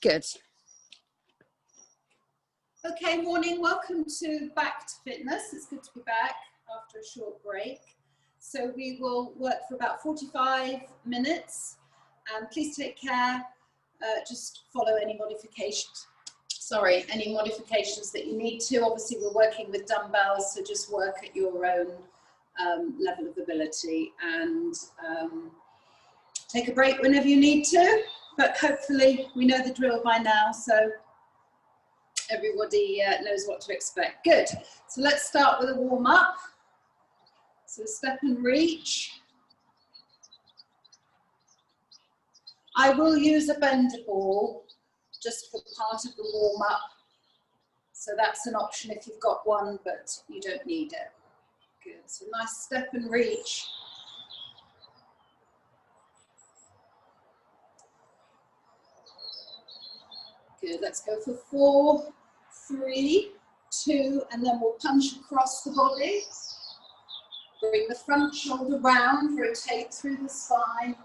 Good. Okay, morning. Welcome to Back to Fitness. It's good to be back after a short break. So we will work for about 45 minutes. Please take care. Just follow any modifications. Any modifications that you need to. Obviously, we're working with dumbbells, so just work at your own level of ability and take a break whenever you need to. But hopefully, we know the drill by now, so everybody knows what to expect. Good. So let's start with a warm up. So step and reach. I will use a bender ball just for part of the warm up. So that's an option if you've got one, but you don't need it. Good. So nice step and reach. Good. Let's go for 4, 3, 2, and then we'll punch across the body. Bring the front shoulder round, rotate through the spine.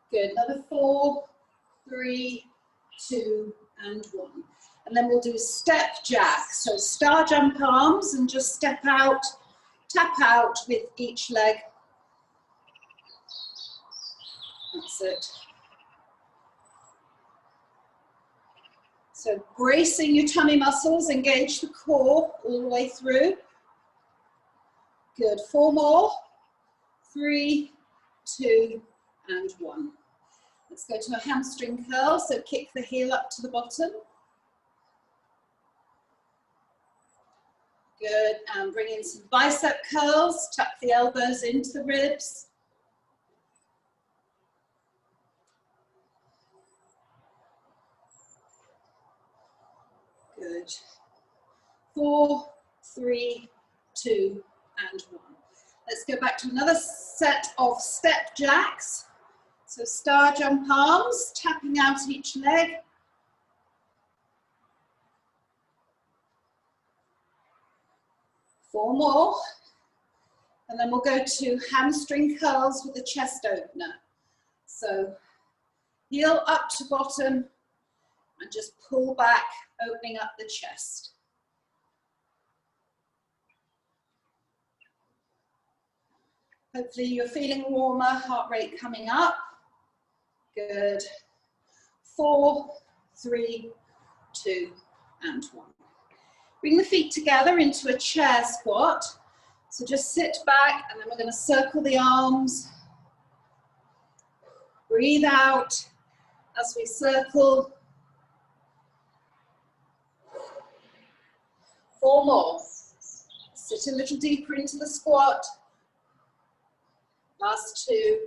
Good. Another 4, 3, 2, and 1. And then we'll do step jack. So star jump arms and just step out, tap out with each leg. That's it. So bracing your tummy muscles, engage the core all the way through. Good. 4 more. 3, 2, and 1. Let's go to a hamstring curl. So kick the heel up to the bottom. Good. And bring in some bicep curls. Tuck the elbows into the ribs. Good. 4, 3, 2, and 1. Let's go back to another set of step jacks. So star jump arms, tapping out each leg. Four more. And then we'll go to hamstring curls with the chest opener. So heel up to bottom and just pull back, opening up the chest. Hopefully you're feeling warmer, heart rate coming up. Good. 4, 3, 2, and 1. Bring the feet together into a chair squat. So just sit back and then we're going to circle the arms. Breathe out as we circle. 4 more. Sit a little deeper into the squat. Last 2.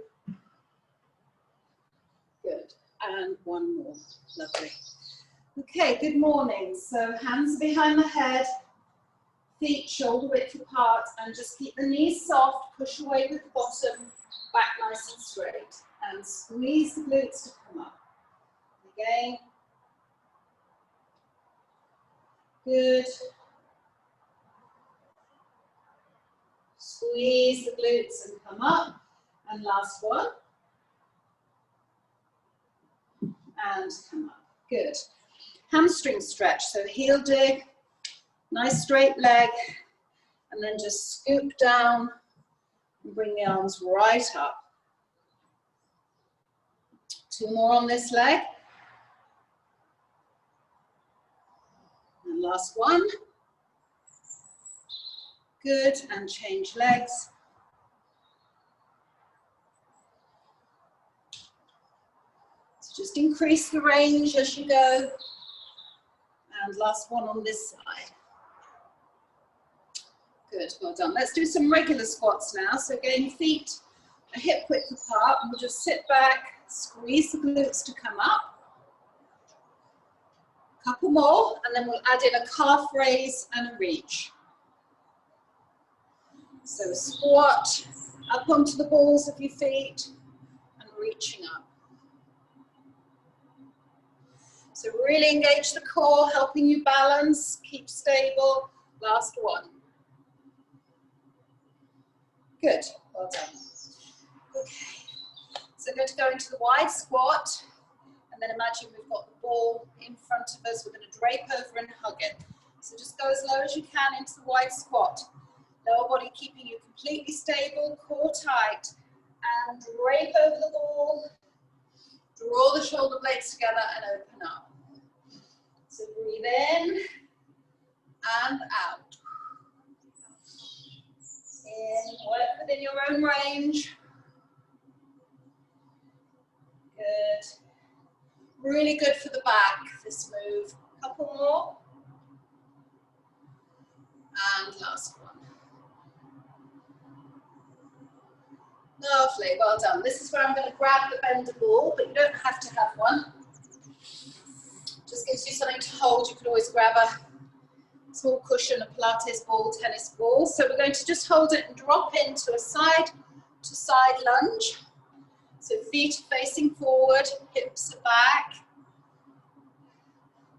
Good. And 1 more. Lovely. Okay, good morning. So hands behind the head, feet shoulder width apart, and just keep the knees soft, push away with the bottom, back nice and straight. And squeeze the glutes to come up. Again. Good. Squeeze the glutes and come up. And last one. And come up. Good. Hamstring stretch. So heel dig, nice straight leg, and then just scoop down and bring the arms right up. 2 more on this leg. And last one. Good, and change legs. So just increase the range as you go. And last one on this side. Good, well done. Let's do some regular squats now. So again, feet a hip width apart, and we'll just sit back, squeeze the glutes to come up. A couple more, and then we'll add in a calf raise and a reach. So squat up onto the balls of your feet and reaching up. So really engage the core, helping you balance, keep stable. Last one. Good, we're going to go into the wide squat, and then imagine we've got the ball in front of us. We're going to drape over and hug it. So just go as low as you can into the wide squat. Lower body keeping you completely stable, core tight, and drape over the ball. Draw the shoulder blades together and open up. So breathe in and out. In, work within your own range. Good. Really good for the back, this move. Couple more. And last one. Lovely, well done. This is where I'm going to grab the bender ball, but you don't have to have one. Just gives you something to hold. You can always grab a small cushion, a Pilates ball, tennis ball. So we're going to just hold it and drop into a side to side lunge. So feet are facing forward, hips are back.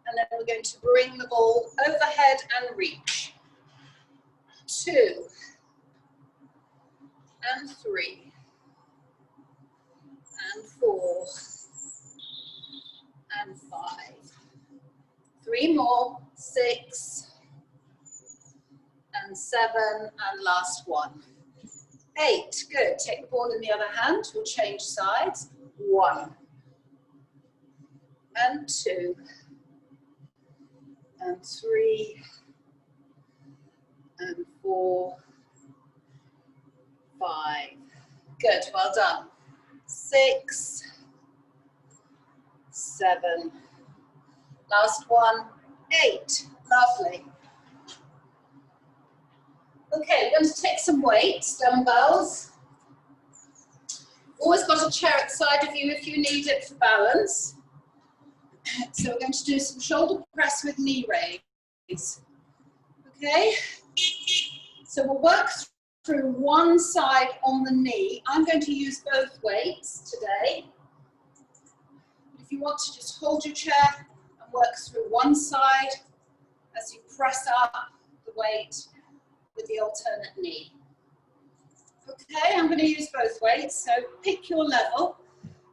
And then we're going to bring the ball overhead and reach. 2 and 3 and 4 and 5. 3 more, 6 and 7, and last one. 8, good. Take the ball in the other hand, we'll change sides. 1 and 2 and 3 and 4, 5. Good, well done. 6, 7. Last one, 8. Lovely. Okay, we're going to take some weights, dumbbells. Always got a chair at the side of you if you need it for balance. So we're going to do some shoulder press with knee raise. Okay? So we'll work through one side on the knee. I'm going to use both weights today. If you want to just hold your chair and work through one side as you press up the weight with the alternate knee. Okay, I'm going to use both weights, so pick your level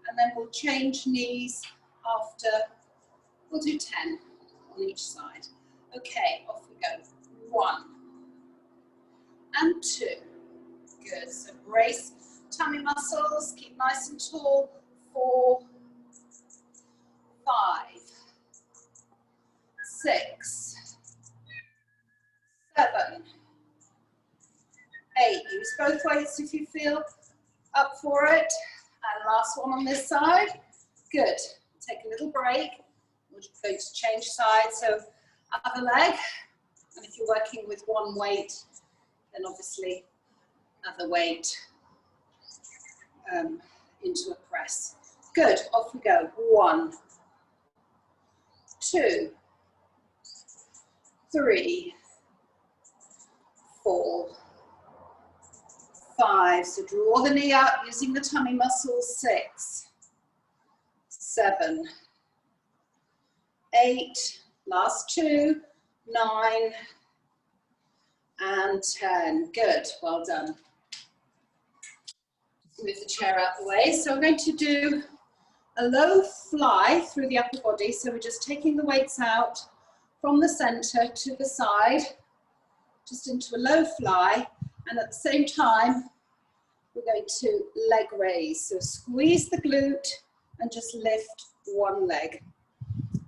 and then we'll change knees after, we'll do 10 on each side. Okay, off we go. 1 and 2. Good, so brace tummy muscles, keep nice and tall. 4, 5, 6, 7, 8. Use both weights if you feel up for it. And last one on this side. Good. Take a little break. We're just going to change sides. So other leg. And if you're working with one weight, then obviously other weight into a press. Good. Off we go. 1, 2, 3, 4, 5. So draw the knee up using the tummy muscles. 6, 7, 8. Last 2, 9, and 10. Good. Well done. Move the chair out the way. So we're going to do a low fly through the upper body. So we're just taking the weights out from the center to the side, just into a low fly. And at the same time, we're going to leg raise. So squeeze the glute and just lift one leg.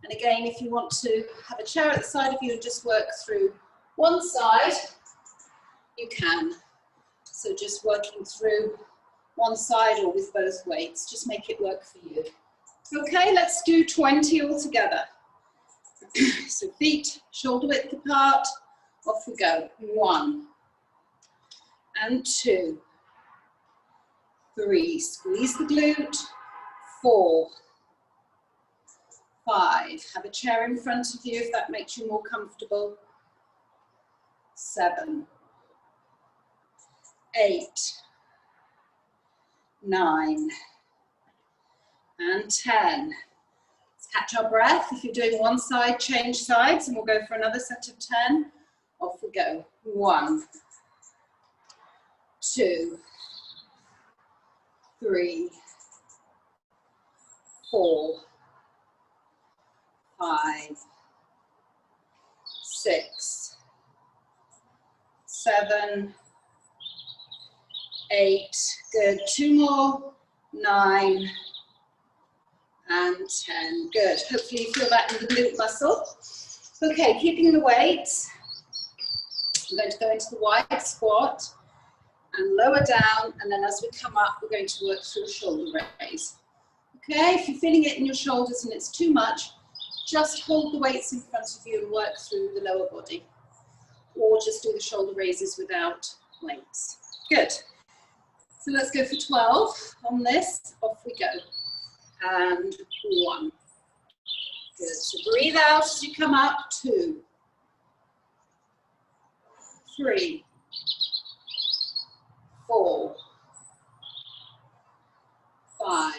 And again, if you want to have a chair at the side of you and just work through one side, you can. So just working through one side or with both weights, just make it work for you. Okay, let's do 20 all together. So feet shoulder width apart, off we go. 1 and 2, 3, squeeze the glute. 4, 5, have a chair in front of you if that makes you more comfortable. 7, 8, 9, and 10. Let's catch our breath. If you're doing one side, change sides, and we'll go for another set of 10. Off we go. 1, 2, 3, 4, 5, 6, 7, 8, good, 2 more, 9, and 10, good. Hopefully you feel that in the glute muscle. Okay, keeping the weight, I'm going to go into the wide squat and lower down, and then as we come up, we're going to work through a shoulder raise. Okay, if you're feeling it in your shoulders and it's too much, just hold the weights in front of you and work through the lower body. Or just do the shoulder raises without weights. Good. So let's go for 12 on this. Off we go. And 1. Good. So breathe out as you come up. 2, 3, 4, 5,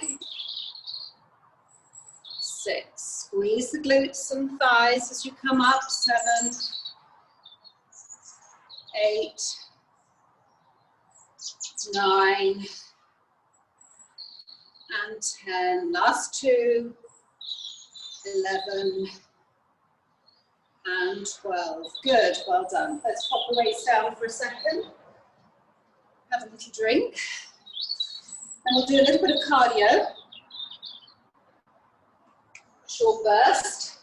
6. Squeeze the glutes and thighs as you come up. 7, 8, 9, and 10. Last 2, 11, and 12. Good, well done. Let's pop the weights down for a second. Have a little drink. And we'll do a little bit of cardio. Short burst.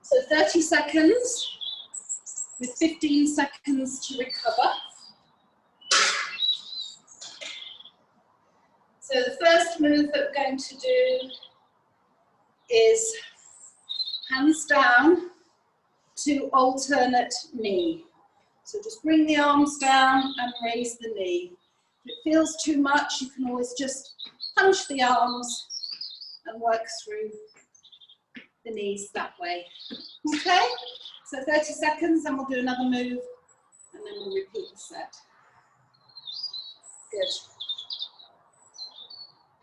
So 30 seconds with 15 seconds to recover. So the first move that we're going to do is hands down to alternate knee. So just bring the arms down and raise the knee. If it feels too much, you can always just punch the arms and work through the knees that way. Okay, so 30 seconds and we'll do another move and then we'll repeat the set. Good.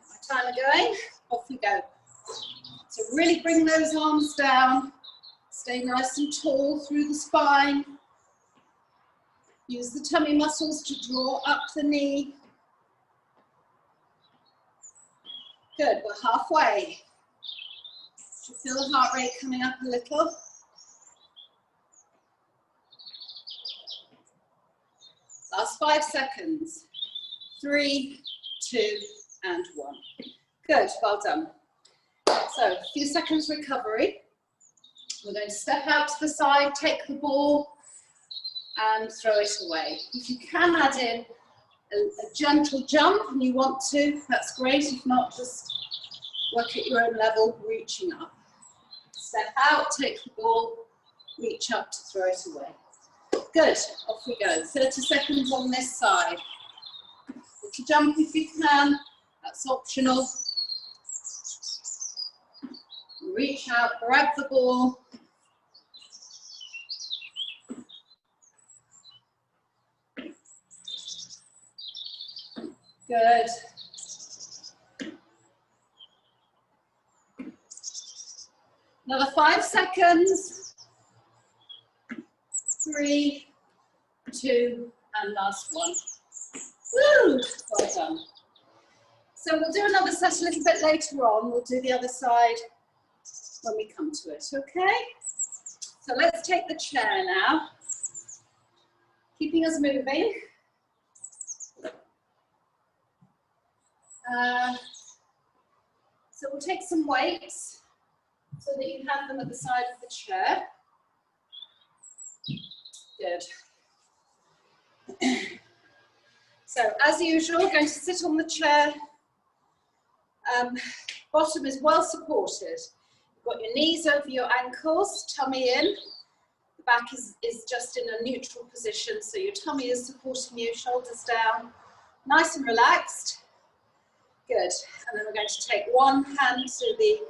My timer going, off we go. So really bring those arms down, stay nice and tall through the spine. Use the tummy muscles to draw up the knee. Good, we're halfway. Do you feel the heart rate coming up a little? Last 5 seconds. 3, 2, and 1. Good, well done. So, a few seconds recovery. We're going to step out to the side, take the ball, and throw it away. If you can add in a gentle jump and you want to, that's great. If not, just work at your own level, reaching up. Step out, take the ball, reach up to throw it away. Good, off we go. 30 seconds on this side. Little jump if you can, that's optional. Reach out, grab the ball. Good. Another 5 seconds. 3, 2, and last one. Woo! Well done. So we'll do another set a little bit later on. We'll do the other side when we come to it, okay? So let's take the chair now. Keeping us moving. So we'll take some weights so that you have them at the side of the chair. Good. So as usual, we're going to sit on the chair. Bottom is well supported. You've got your knees over your ankles, tummy in. The back is just in a neutral position, so your tummy is supporting you, shoulders down. Nice and relaxed. Good, and then we're going to take one hand to the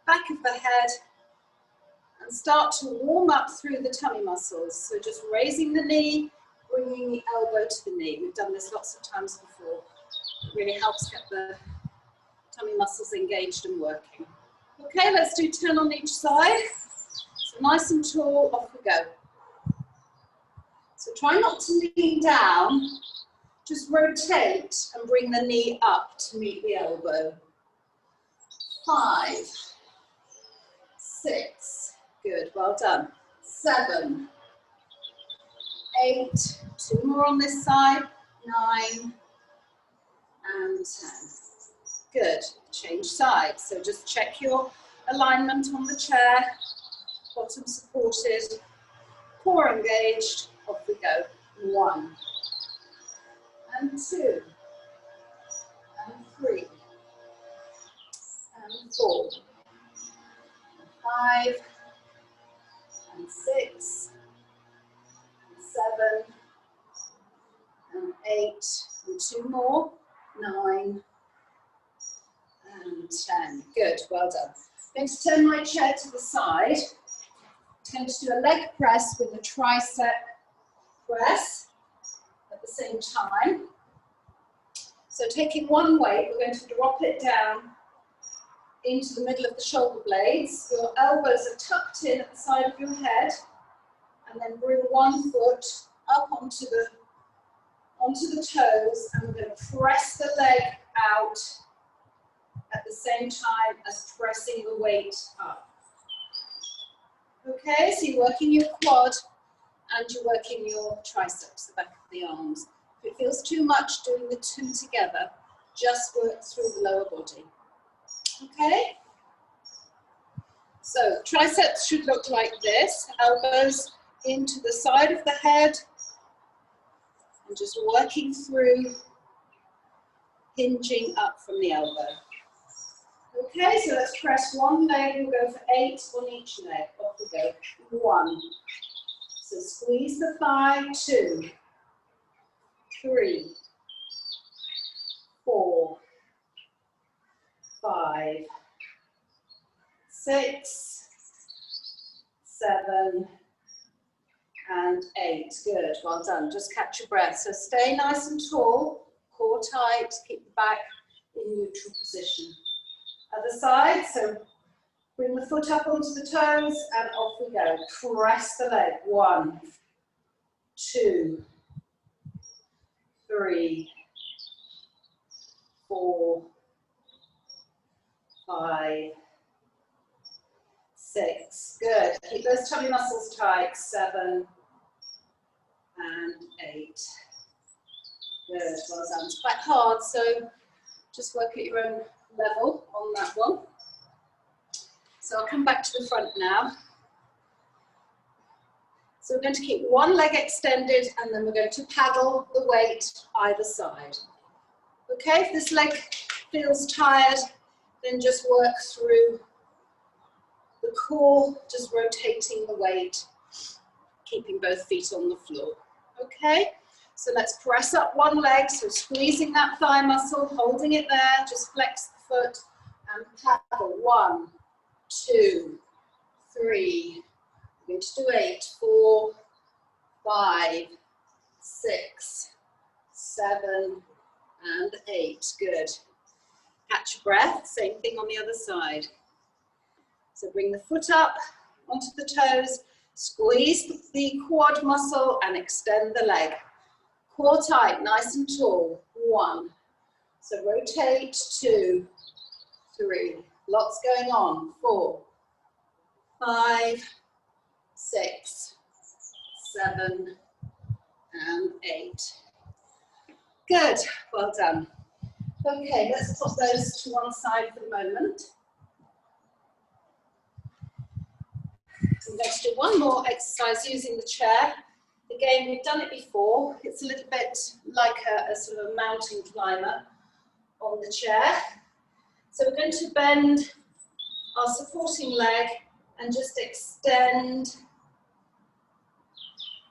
back of the head and start to warm up through the tummy muscles. So just raising the knee, bringing the elbow to the knee. We've done this lots of times before. It really helps get the tummy muscles engaged and working. Okay, let's do 10 on each side. So nice and tall, off we go. So try not to lean down. Just rotate and bring the knee up to meet the elbow. 5, 6, good, well done. 7, 8, 2 more on this side, 9, and 10. Good, change sides. So just check your alignment on the chair, bottom supported, core engaged, off we go. 1, and 2, and 3, and 4, and 5, and 6, and 7, and 8, and 2 more, 9, and 10. Good, well done. I'm going to turn my chair to the side. I'm going to do a leg press with a tricep press at the same time. So taking one weight, we're going to drop it down into the middle of the shoulder blades. Your elbows are tucked in at the side of your head, and then bring one foot up onto the toes, and we're going to press the leg out at the same time as pressing the weight up. Okay, so you're working your quad and you're working your triceps, the back of the arms. If it feels too much doing the two together, just work through the lower body. Okay? So triceps should look like this, elbows into the side of the head, and just working through, hinging up from the elbow. Okay, so let's press one leg, we'll go for 8 on each leg. Off we go. 1. So squeeze the thigh, 2, 3, 4, 5, 6, 7, and 8. Good, well done. Just catch your breath. So stay nice and tall, core tight, keep the back in neutral position. Other side, so bring the foot up onto the toes and off we go. Press the leg. 1, 2, 3, 4, 5, 6. Good. Keep those tummy muscles tight. 7 and 8. Good. Well done. It's quite hard, so just work at your own level on that one. So I'll come back to the front now. So we're going to keep one leg extended, and then we're going to paddle the weight either side. Okay, if this leg feels tired, then just work through the core, just rotating the weight, keeping both feet on the floor. Okay, so let's press up one leg, so squeezing that thigh muscle, holding it there, just flex the foot and paddle. 1, 2, 3, we're going to do 8, 4, 5, 6, 7, and 8. Good. Catch your breath. Same thing on the other side. So bring the foot up onto the toes, squeeze the quad muscle and extend the leg. Core tight, nice and tall. 1. So rotate. 2, 3. Lots going on. 4, 5, 6, 7, and 8. Good, well done. Okay, let's put those to one side for the moment. I'm going to do one more exercise using the chair. Again, we've done it before. It's a little bit like a sort of a mountain climber on the chair. So we're going to bend our supporting leg and just extend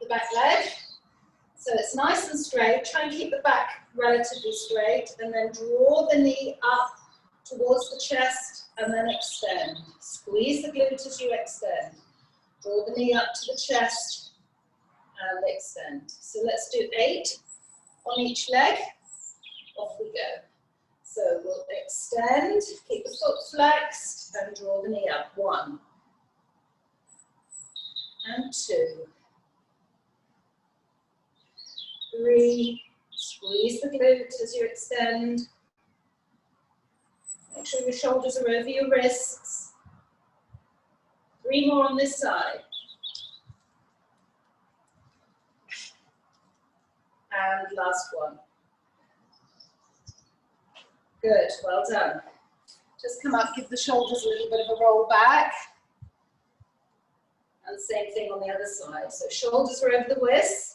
the back leg. So it's nice and straight. Try and keep the back relatively straight, and then draw the knee up towards the chest and then extend. Squeeze the glute as you extend. Draw the knee up to the chest and extend. So let's do 8 on each leg. Off we go. So we'll extend, keep the foot flexed and draw the knee up. 1 and 2. 3, squeeze the glute as you extend. Make sure your shoulders are over your wrists. 3 more on this side. And last one. Good, well done. Just come up, give the shoulders a little bit of a roll back. And same thing on the other side. So shoulders are over the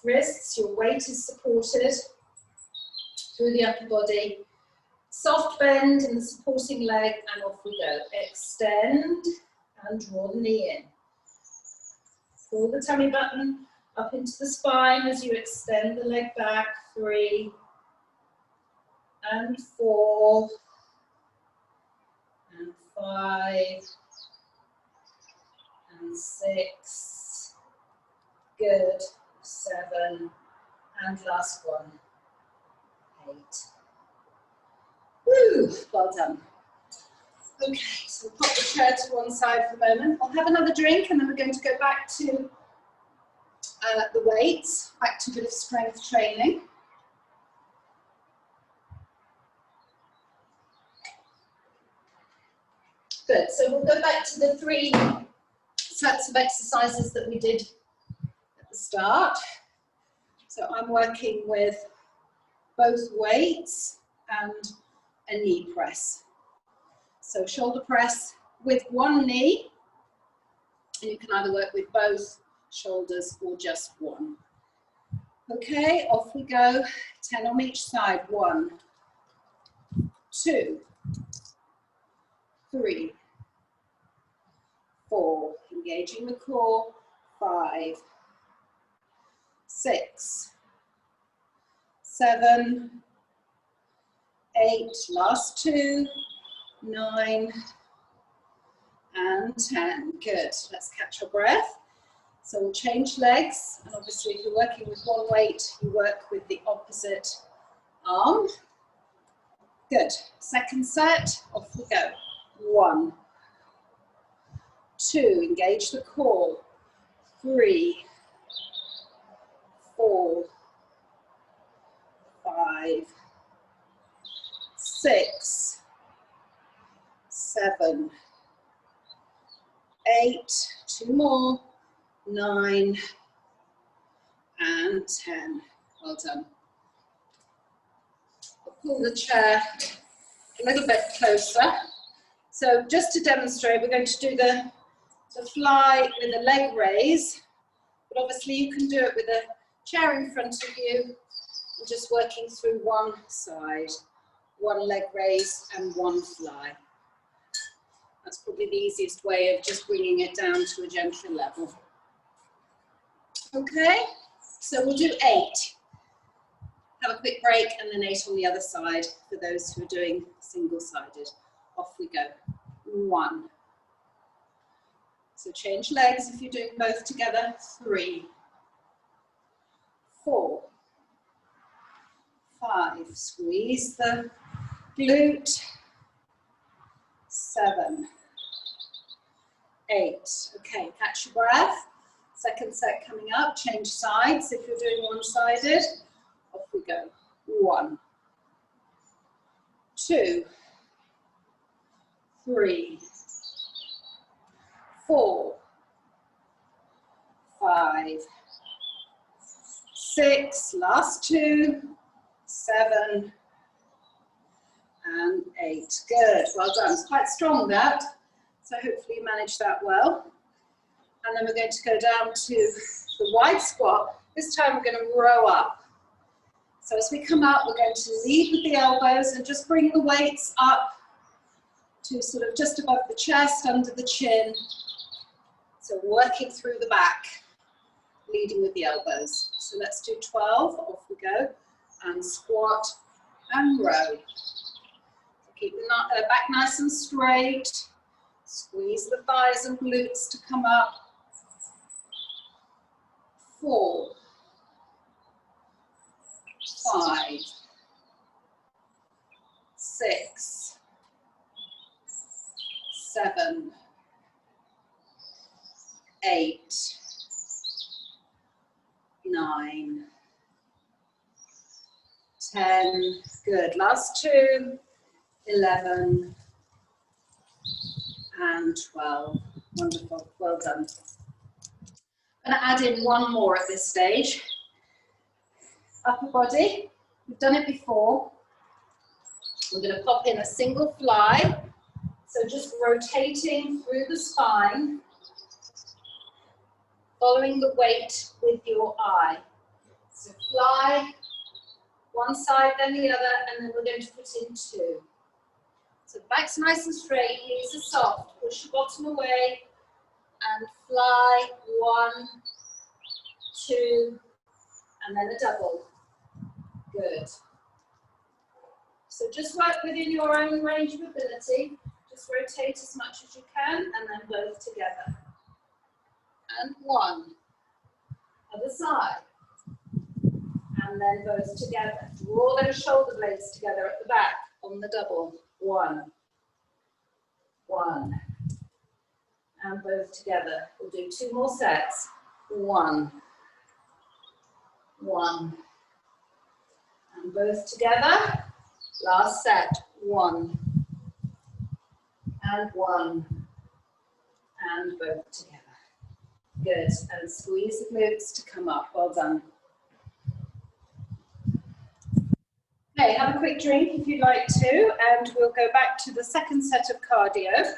wrists, your weight is supported through the upper body. Soft bend in the supporting leg, and off we go. Extend and draw the knee in. Pull the tummy button up into the spine as you extend the leg back. 3 and 4 and 5 and 6. Good. 7 and last one. 8. Woo, well done. Okay, so we'll pop the chair to one side for a moment. I'll have another drink and then we're going to go back to the weights, back to a bit of strength training. Good, so we'll go back to the 3 sets of exercises that we did at the start. So I'm working with both weights and a knee press. So shoulder press with one knee, and you can either work with both shoulders or just one. Okay, off we go. 10 on each side. 1, 2, 3, 4, engaging the core. 5, 6, 7, 8, last 2, 9, and 10. Good, let's catch our breath. So we'll change legs, and obviously if you're working with one weight, you work with the opposite arm. Good, second set, off we go. 1, 2, engage the core. 3, 4, 5, 6, 7, 8, 2 more, 9, and 10. Well done. I'll pull the chair a little bit closer. So just to demonstrate, we're going to do the fly with a leg raise, but obviously you can do it with a chair in front of you and just working through one side, one leg raise and one fly. That's probably the easiest way of just bringing it down to a gentler level. Okay, so we'll do 8. Have a quick break and then 8 on the other side for those who are doing single-sided. Off we go. 1. So change legs if you're doing both together. 3, 4, 5. Squeeze the glute. 7, 8. Okay, catch your breath. Second set coming up. Change sides if you're doing one-sided. Off we go. 1, 2, 3, 4, 5, 6, last 2, 7, and 8. Good, well done. It's quite strong that, so hopefully you managed that well. And then we're going to go down to the wide squat. This time we're going to row up. So as we come up, we're going to lead with the elbows and just bring the weights up to sort of just above the chest, under the chin. So working through the back, leading with the elbows. So let's do 12, off we go, and squat and row. Keep the back nice and straight. Squeeze the thighs and glutes to come up. 4, 5, 6, 7, 8, 9, 10. Good. Last 2. 11 and 12. Wonderful, well done. I'm going to add in one more at this stage. Upper body, we've done it before. We're going to pop in a single fly. So just rotating through the spine, following the weight with your eye. So fly, one side, then the other, and then we're going to put in 2. So back's nice and straight, knees are soft, push the bottom away, and fly, 1, 2, and then a double. Good. So just work within your own range of ability. Just rotate as much as you can, and then both together. And 1. Other side. And then both together. Draw those shoulder blades together at the back on the double. 1. 1. And both together. We'll do 2 more sets. 1. 1. And both together. Last set. 1. And 1. And both together. Good. And squeeze the glutes to come up. Well done. Okay, have a quick drink if you'd like to, and we'll go back to the second set of cardio.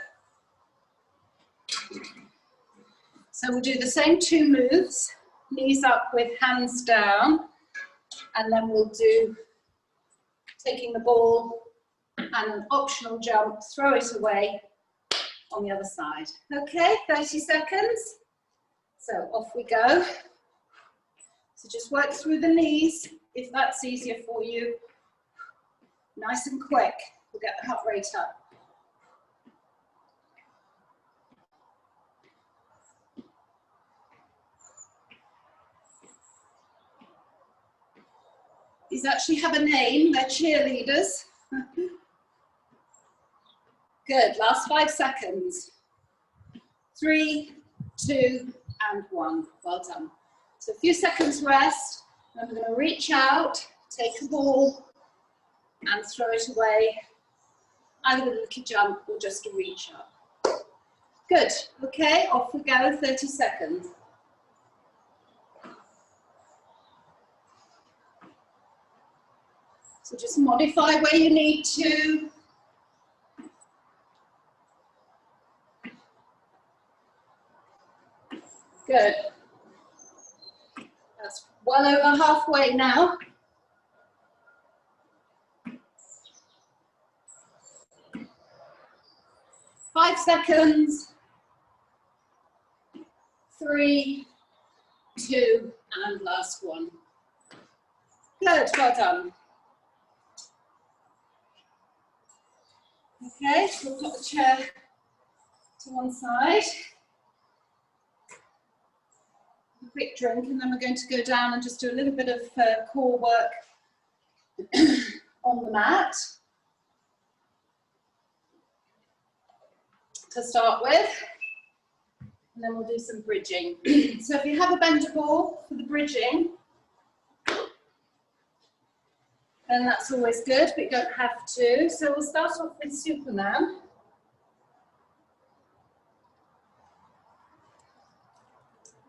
So we'll do the same 2 moves, knees up with hands down, and then we'll do taking the ball and an optional jump, throw it away on the other side. Okay, 30 seconds. So off we go. So just work through the knees if that's easier for you. Nice and quick. We'll get the heart rate up. These actually have a name, they're cheerleaders. Good, last 5 seconds. 3, 2, and 1. Well done. So a few seconds rest, and we're going to reach out, take a ball, and throw it away, either with a little jump or just a reach up. Good, okay, off we go, 30 seconds. So just modify where you need to. Good. That's well over halfway now. Five seconds. 3, 2, and last one. Good, well done. Okay, so we'll put the chair to one side. A quick drink, and then we're going to go down and just do a little bit of core work on the mat to start with, and then we'll do some bridging. So if you have a bender ball for the bridging, then that's always good, but you don't have to. So we'll start off with Superman.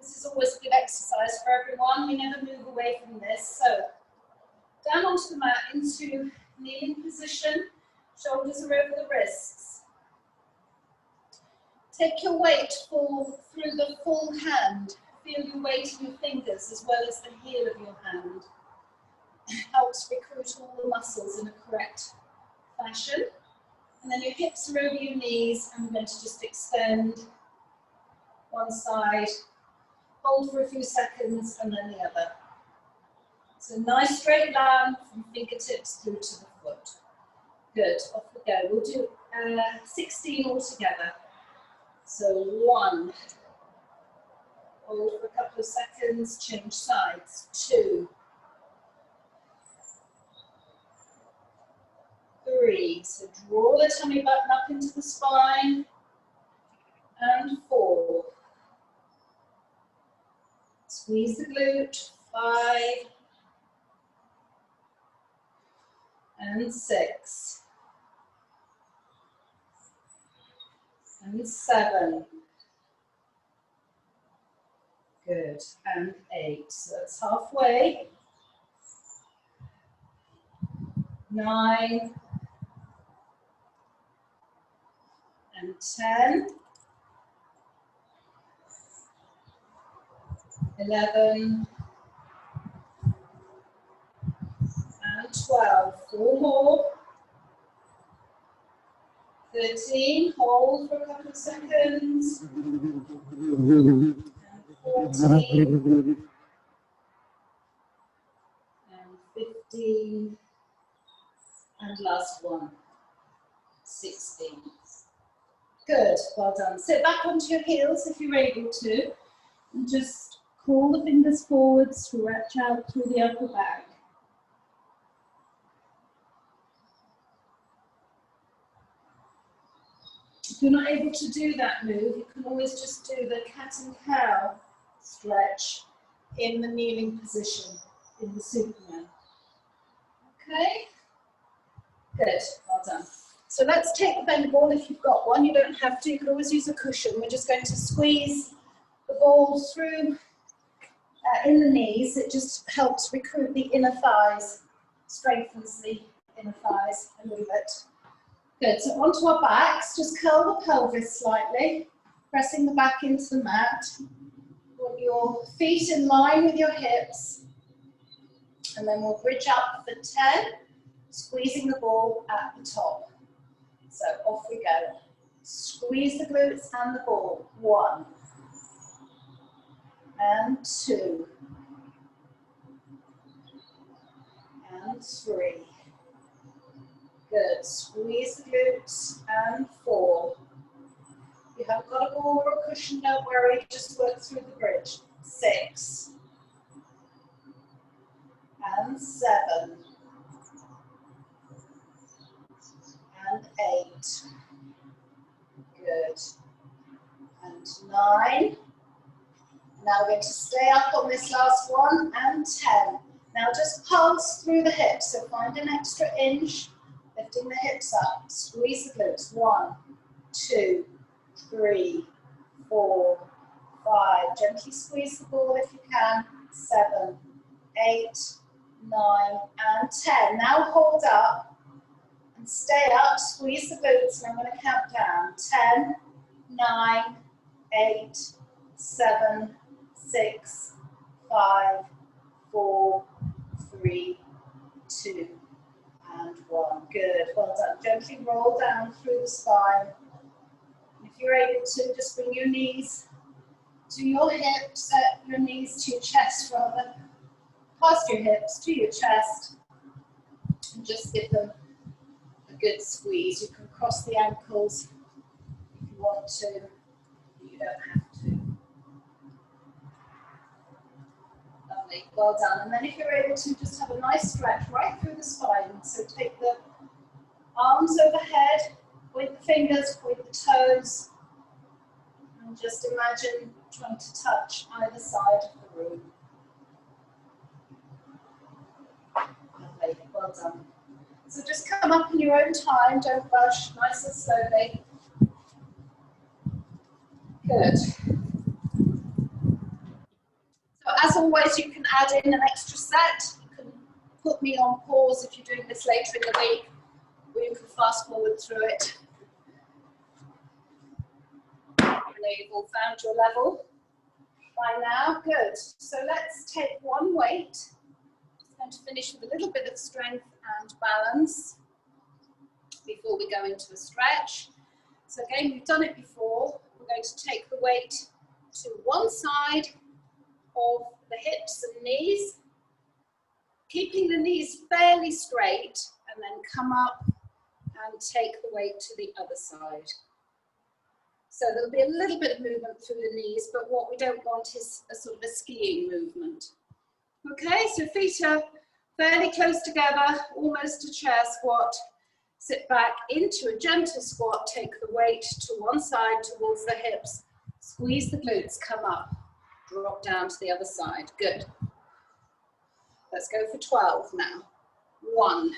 This is always a good exercise for everyone. We never move away from this. So down onto the mat into kneeling position. Shoulders are over the wrists. Take your weight through the full hand. Feel your weight in your fingers as well as the heel of your hand. Helps recruit all the muscles in a correct fashion. And then your hips are over your knees, and we're going to just extend one side, hold for a few seconds, and then the other. So nice straight line from fingertips through to the foot. Good, off we go. We'll do 16 altogether. So 1, hold for a couple of seconds, change sides. 2, 3, so draw the tummy button up into the spine, and 4, squeeze the glute, 5, and 6, and 7. Good, and 8. So that's halfway. 9 and 10. 11 and 12. 4 more. 13. Hold for a couple of seconds. And 14. And 15. And last one. 16. Good. Well done. Sit back onto your heels if you're able to. And just crawl the fingers forward, stretch out through the upper back. If you're not able to do that move, you can always just do the cat and cow stretch in the kneeling position, in the Superman. Okay? Good, well done. So let's take the bend ball if you've got one. You don't have to, you can always use a cushion. We're just going to squeeze the ball through in the knees. It just helps recruit the inner thighs, strengthens the inner thighs a little bit. Good, so onto our backs, just curl the pelvis slightly, pressing the back into the mat. Put your feet in line with your hips, and then we'll bridge up for 10, squeezing the ball at the top. So off we go. Squeeze the glutes and the ball. 1 and 2 and 3. Good. Squeeze the glutes and 4. If you haven't got a ball or a cushion, don't worry, just work through the bridge. 6 and 7 and 8. Good. And 9. Now we're going to stay up on this last one, and 10. Now just pulse through the hips, so find an extra inch, lifting the hips up, squeeze the glutes. 1, 2, 3, 4, 5. Gently squeeze the ball if you can. 7, 8, 9, and 10. Now hold up and stay up, squeeze the glutes, and I'm going to count down. 10, 9, 8, 7, 6, 5, 4, 3, 2, and 1. Good, well done. Gently roll down through the spine. If you're able to, just bring your knees to your hips, your knees to your chest rather, past your hips to your chest, and just give them a good squeeze. You can cross the ankles if you want to, you don't have to. Lovely, well done. And then if you're able to, just have a nice stretch right through the spine. So take the arms overhead, point the fingers, point the toes, and just imagine trying to touch either side of the room. Lovely, well done. So just come up in your own time, don't rush, nice and slowly. Good. So as always, you can add in an extra set. You can put me on pause if you're doing this later in the week, or you can fast forward through it. I know you've all found your level by now. Good. So let's take one weight. Just going to finish with a little bit of strength and balance before we go into a stretch. So again, we've done it before. We're going to take the weight to one side of the hips and knees, keeping the knees fairly straight, and then come up and take the weight to the other side. So there'll be a little bit of movement through the knees, but what we don't want is a sort of a skiing movement. Okay, so feet are fairly close together, almost a chair squat. Sit back into a gentle squat, take the weight to one side towards the hips, squeeze the glutes, come up, drop down to the other side. Good. Let's go for 12 now. 1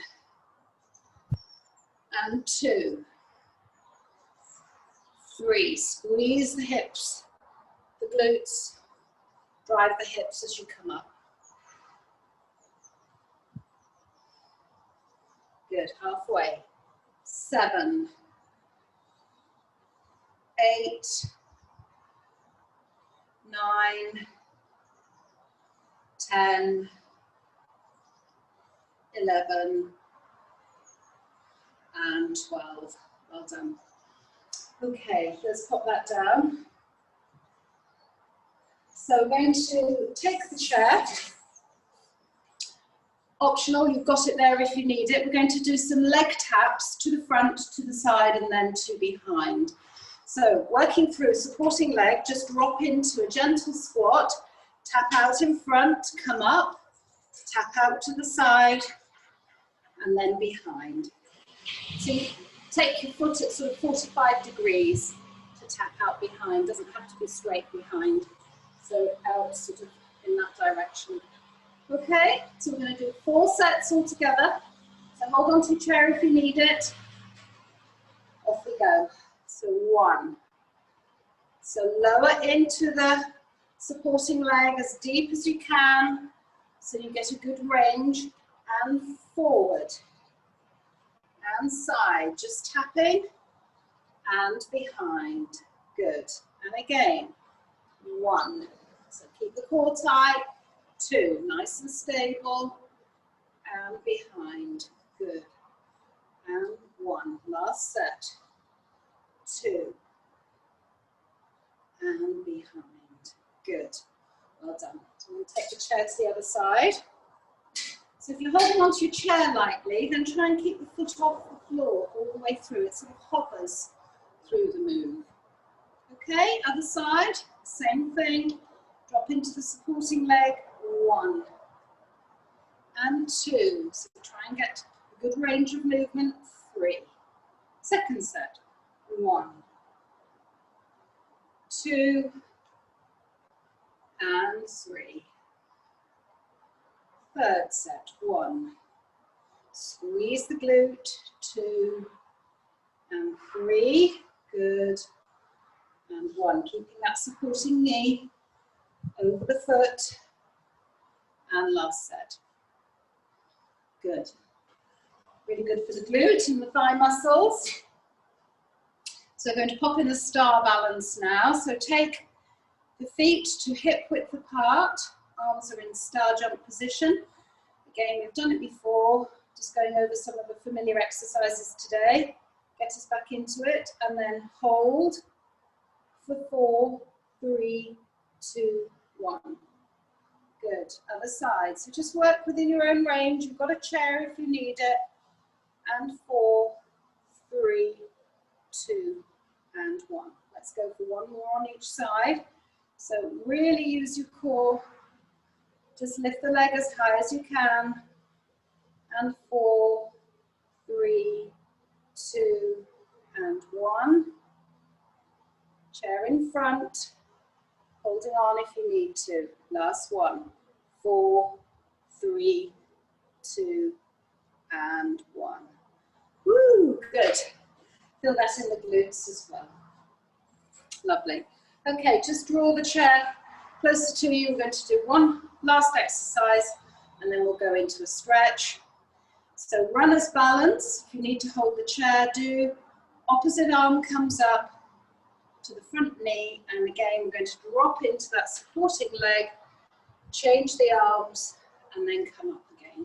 and 2, 3. Squeeze the hips, the glutes, drive the hips as you come up. Good, halfway. 7, 8, 9, 10, 11, and 12. Well done. Okay, let's pop that down. So we're going to take the chair. Optional, you've got it there if you need it. We're going to do some leg taps to the front, to the side, and then to behind. So working through supporting leg, just drop into a gentle squat, tap out in front, come up, tap out to the side, and then behind. So you take your foot at sort of 45 degrees to tap out behind. Doesn't have to be straight behind. So out sort of in that direction. Okay, so we're going to do 4 sets all together. So hold on to your chair if you need it. Off we go. So 1. So lower into the supporting leg as deep as you can, so you get a good range, and forward and side, just tapping, and behind. Good. And again, 1. So keep the core tight. 2, nice and stable, and behind. Good. And 1. Last set. 2. And behind. Good. Well done. So I'm going to take the chair to the other side. So if you're holding onto your chair lightly, then try and keep the foot off the floor all the way through. It sort of hovers through the move. Okay, other side, same thing. Drop into the supporting leg. 1 and 2. So try and get a good range of movement. 3. Second set. 1, 2, and 3. Third set. 1. Squeeze the glute. 2 and 3. Good. And 1. Keeping that supporting knee over the foot. And last set. Good. Really good for the glute and the thigh muscles. So we're going to pop in the star balance now. So take the feet to hip width apart. Arms are in star jump position. Again, we've done it before. Just going over some of the familiar exercises today. Get us back into it. And then hold for 4, 3, 2, 1. Good, other side. So just work within your own range. You've got a chair if you need it. And 4, 3, 2, and 1. Let's go for 1 more on each side. So really use your core. Just lift the leg as high as you can. And 4, 3, 2, and 1. Chair in front. Holding on if you need to. Last one. 4, 3, 2, and 1. Woo, good. Feel that in the glutes as well. Lovely. Okay, just draw the chair closer to you. We're going to do one last exercise and then we'll go into a stretch. So runner's balance. If you need to hold the chair, do. Opposite arm comes up to the front knee, and again we're going to drop into that supporting leg, change the arms, and then come up again.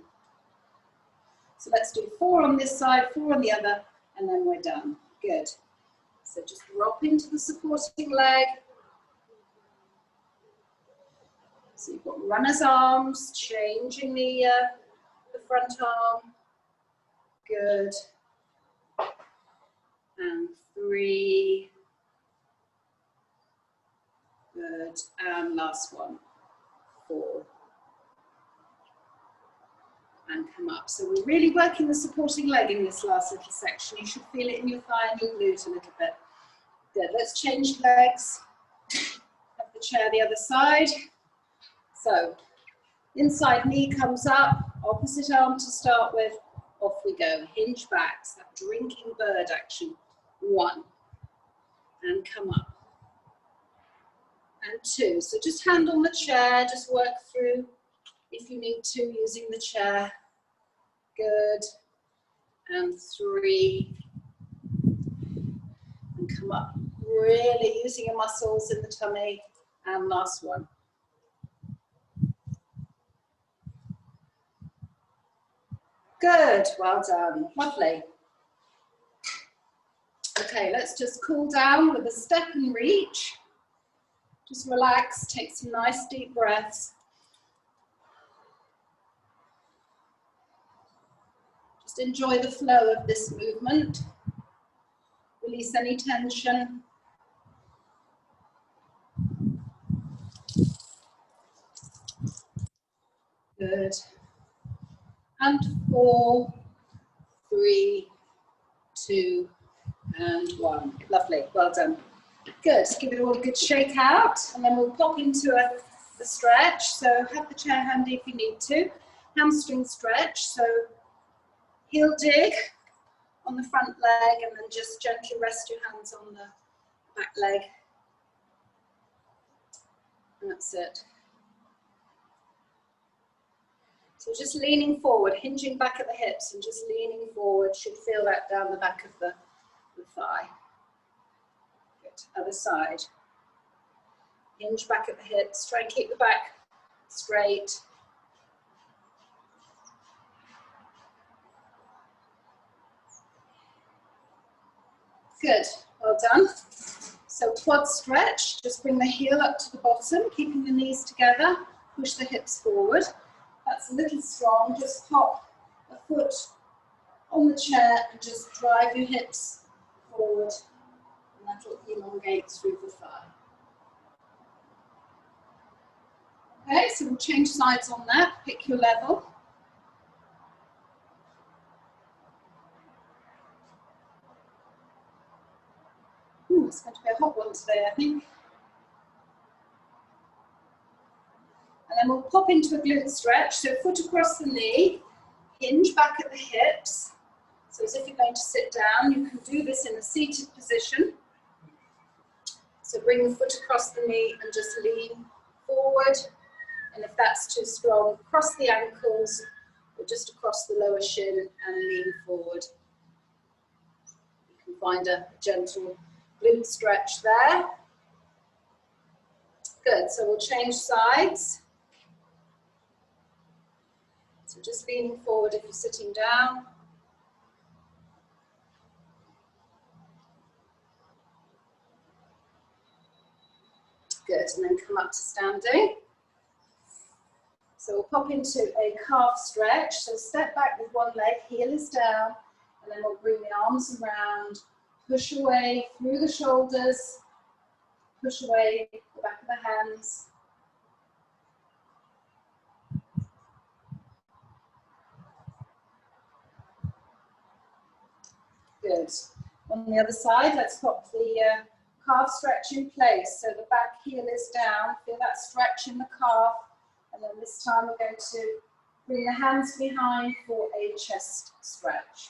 So let's do 4 on this side, 4 on the other, and then we're done. Good. So just drop into the supporting leg. So you've got runner's arms, changing the front arm. Good. And 3. Good. And last one. 4. And come up. So we're really working the supporting leg in this last little section. You should feel it in your thigh and your glute a little bit. Good. Let's change legs. Have the chair the other side. So inside knee comes up, opposite arm to start with. Off we go. Hinge back. So that drinking bird action. 1, and come up. And 2. So just hand on the chair, just work through if you need to using the chair. Good. And 3. And come up. Really using your muscles in the tummy. And last one. Good, well done, lovely. Okay, let's just cool down with a step and reach. Just relax, take some nice deep breaths. Just enjoy the flow of this movement. Release any tension. Good. And 4, 3, 2, and 1. Lovely, well done. Good, give it all a good shake out, and then we'll pop into a stretch. So have the chair handy if you need to. Hamstring stretch, so heel dig on the front leg, and then just gently rest your hands on the back leg. And that's it. So just leaning forward, hinging back at the hips and just leaning forward. Should feel that down the back of the thigh. Good, other side. Hinge back at the hips, try and keep the back straight. Good, well done. So quad stretch, just bring the heel up to the bottom, keeping the knees together, push the hips forward. That's a little strong, just pop a foot on the chair and just drive your hips forward, and that will elongate through the thigh. Okay, so we'll change sides on that, pick your level. Ooh, it's going to be a hot one today, I think. And then we'll pop into a glute stretch, so foot across the knee, hinge back at the hips. So as if you're going to sit down, you can do this in a seated position. So bring the foot across the knee and just lean forward. And if that's too strong, cross the ankles or just across the lower shin and lean forward. You can find a gentle glute stretch there. Good, so we'll change sides. So just leaning forward if you're sitting down. Good, and then come up to standing. So we'll pop into a calf stretch. So step back with one leg, heel is down, and then we'll bring the arms around, push away through the shoulders, push away the back of the hands. Good. On the other side, let's pop the calf stretch in place. So the back heel is down, feel that stretch in the calf. And then this time we're going to bring the hands behind for a chest stretch.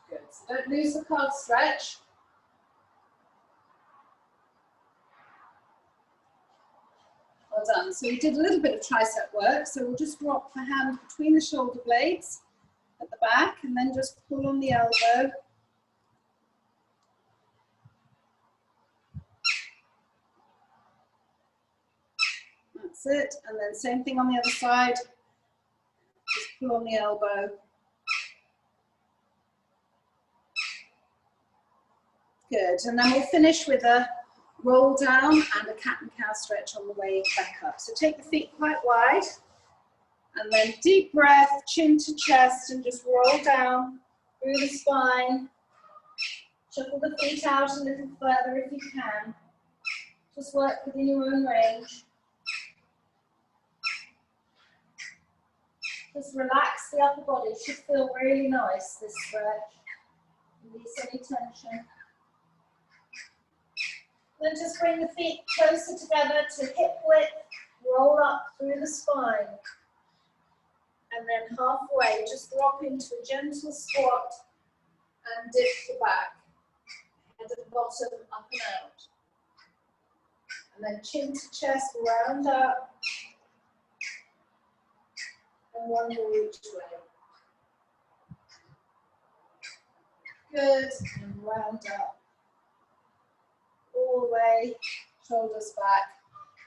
Good. So don't lose the calf stretch. Well done. So we did a little bit of tricep work. So we'll just drop the hand between the shoulder blades at the back and then just pull on the elbow. That's it. And then same thing on the other side. Just pull on the elbow. Good. And then we'll finish with a roll down and a cat and cow stretch on the way back up. So take the feet quite wide and then deep breath, chin to chest, and just roll down through the spine. Shuffle the feet out a little further if you can. Just work within your own range. Just relax the upper body. It should feel really nice, this stretch. Release any tension. Then just bring the feet closer together to hip width, roll up through the spine. And then halfway, just drop into a gentle squat and dip the back. Head at the bottom, up and out. And then chin to chest, round up. And one more each way. Good, and round up. All the way, shoulders back.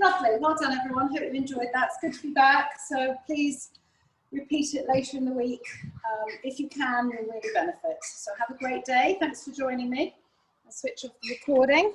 Lovely, well done everyone, hope you enjoyed that. It's good to be back, so please repeat it later in the week. If you can, you'll really benefit. So have a great day, thanks for joining me. I'll switch off the recording.